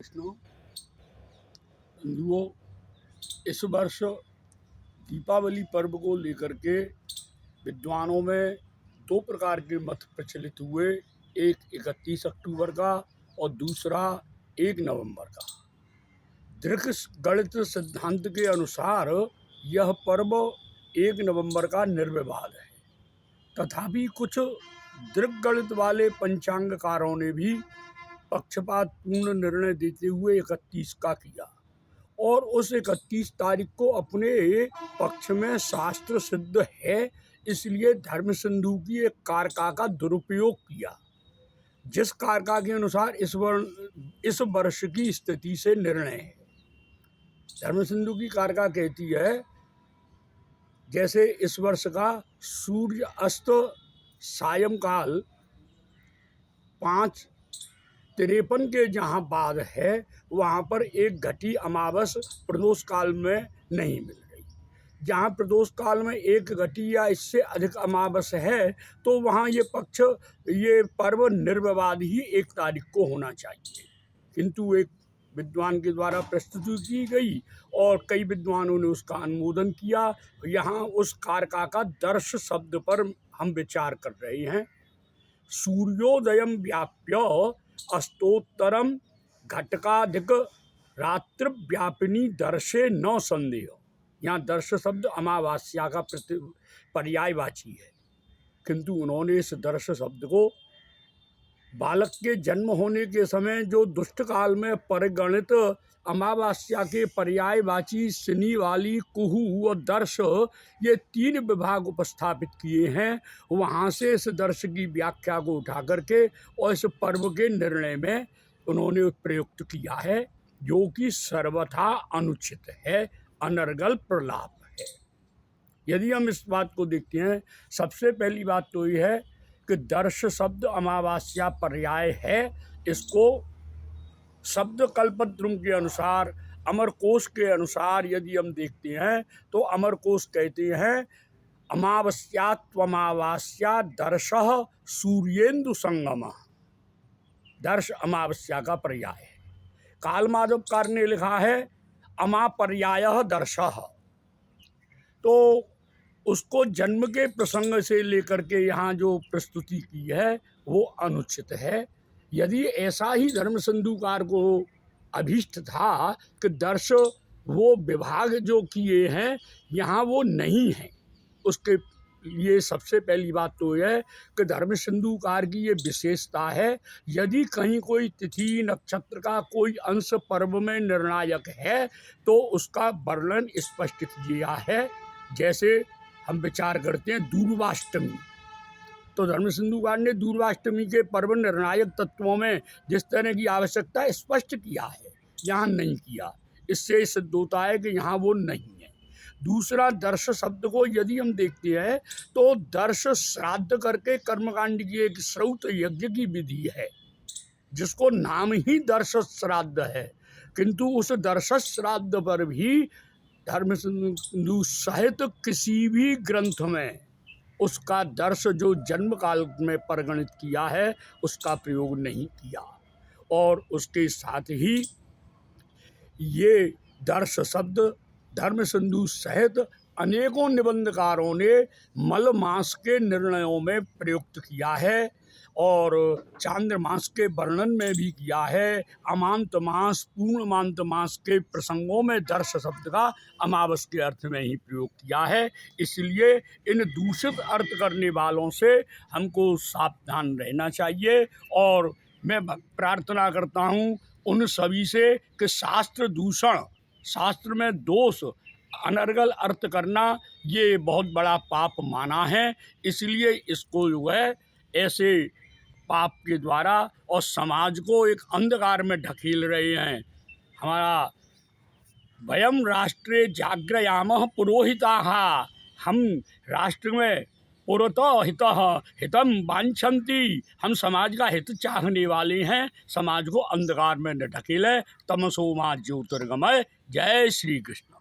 विष्णु बंधुओं, इस वर्ष दीपावली पर्व को लेकर के विद्वानों में दो प्रकार के मत प्रचलित हुए। एक 31 अक्टूबर का और दूसरा 1 नवंबर का। दृक गणित सिद्धांत के अनुसार यह पर्व 1 नवंबर का निर्विवाद है। तथापि कुछ दृक गणित वाले पंचांगकारों ने भी पक्षपात पूर्ण निर्णय देते हुए 31 का किया और उस 31 तारीख को अपने पक्ष में शास्त्र सिद्ध है, इसलिए धर्म सिंधु की एक कारका का दुरुपयोग किया, जिस कारका के अनुसार इस वर्ष की स्थिति से निर्णय है। धर्म सिंधु की कारका कहती है, जैसे इस वर्ष का सूर्य अस्त सायंकाल 5:53 के जहाँ बाद है, वहाँ पर एक घटी अमावस प्रदोष काल में नहीं मिल रही। जहाँ प्रदोष काल में एक घटी या इससे अधिक अमावस है, तो वहाँ ये पर्व निर्विवाद ही 1 तारीख को होना चाहिए। किंतु एक विद्वान के द्वारा प्रस्तुति की गई और कई विद्वानों ने उसका अनुमोदन किया। यहाँ उस कारका का दर्श शब्द पर हम विचार कर रहे हैं। सूर्योदयम व्याप्य अस्तोत्तरम घटकाधिक रात्रि व्यापिनी दर्शे न संदेह। यहाँ दर्श शब्द अमावास्या का पर्यायवाची है, किंतु उन्होंने इस दर्श शब्द को बालक के जन्म होने के समय जो दुष्ट काल में परिगणित अमावास्या के पर्यायवाची शनि वाली कुहू और दर्श, ये 3 विभाग उपस्थापित किए हैं। वहाँ से इस दर्श की व्याख्या को उठा करके और इस पर्व के निर्णय में उन्होंने प्रयुक्त किया है, जो कि सर्वथा अनुचित है, अनर्गल प्रलाप है। यदि हम इस बात को देखते हैं, सबसे पहली बात तो ये है कि दर्श शब्द अमावास्या पर्याय है। इसको शब्द कल्पद्रुम के अनुसार, अमरकोश के अनुसार यदि हम देखते हैं तो अमरकोश कहते हैं, अमावस्या त्वमावास्या दर्शः सूर्येन्दु संगम। दर्श अमावस्या का पर्याय है। काल माधवकार ने लिखा है अमापर्यायः दर्शः। तो उसको जन्म के प्रसंग से लेकर के यहाँ जो प्रस्तुति की है वो अनुचित है। यदि ऐसा ही धर्म सिंधुकार को अभीष्ट था कि दर्श वो विभाग जो किए हैं यहाँ वो नहीं है, उसके लिए सबसे पहली बात तो यह है कि धर्म सिंधुकार की ये विशेषता है, यदि कहीं कोई तिथि नक्षत्र का कोई अंश पर्व में निर्णायक है तो उसका वर्णन स्पष्ट किया है। जैसे हम विचार करते हैं दूर्वाष्टमी, तो धर्म सिंधुकार ने दूर्वाष्टमी के पर्व निर्णायक तत्वों में जिस तरह की आवश्यकता स्पष्ट किया है, यहाँ नहीं किया। इससे सिद्ध होता है कि यहाँ वो नहीं है। दूसरा, दर्श शब्द को यदि हम देखते हैं तो दर्श श्राद्ध करके कर्मकांड की एक श्रौत यज्ञ की विधि है, जिसको नाम ही दर्श श्राद्ध है, किंतु उस दर्श श्राद्ध पर भी धर्म सिंधु सहित किसी भी ग्रंथ में उसका दर्श जो जन्म काल में परिगणित किया है उसका प्रयोग नहीं किया। और उसके साथ ही ये दर्श शब्द धर्म सिंधु सहित अनेकों निबंधकारों ने मल मास के निर्णयों में प्रयुक्त किया है और चांद्रमास के वर्णन में भी किया है। अमांत मास, पूर्णमांत मास के प्रसंगों में दर्श शब्द का अमावस के अर्थ में ही प्रयोग किया है। इसलिए इन दूषित अर्थ करने वालों से हमको सावधान रहना चाहिए। और मैं प्रार्थना करता हूँ उन सभी से कि शास्त्र दूषण, शास्त्र में दोष, अनर्गल अर्थ करना ये बहुत बड़ा पाप माना है। इसलिए इसको जो है ऐसे पाप के द्वारा और समाज को एक अंधकार में ढकेल रहे हैं। हमारा वयम राष्ट्रे जाग्रयामः पुरोहिताः, हम राष्ट्र में पुरतः हितः हितम वांछन्ति, हम समाज का हित चाहने वाले हैं, समाज को अंधकार में न ढकेले। तमसो मा ज्योतिर्गमय। जय श्री कृष्ण।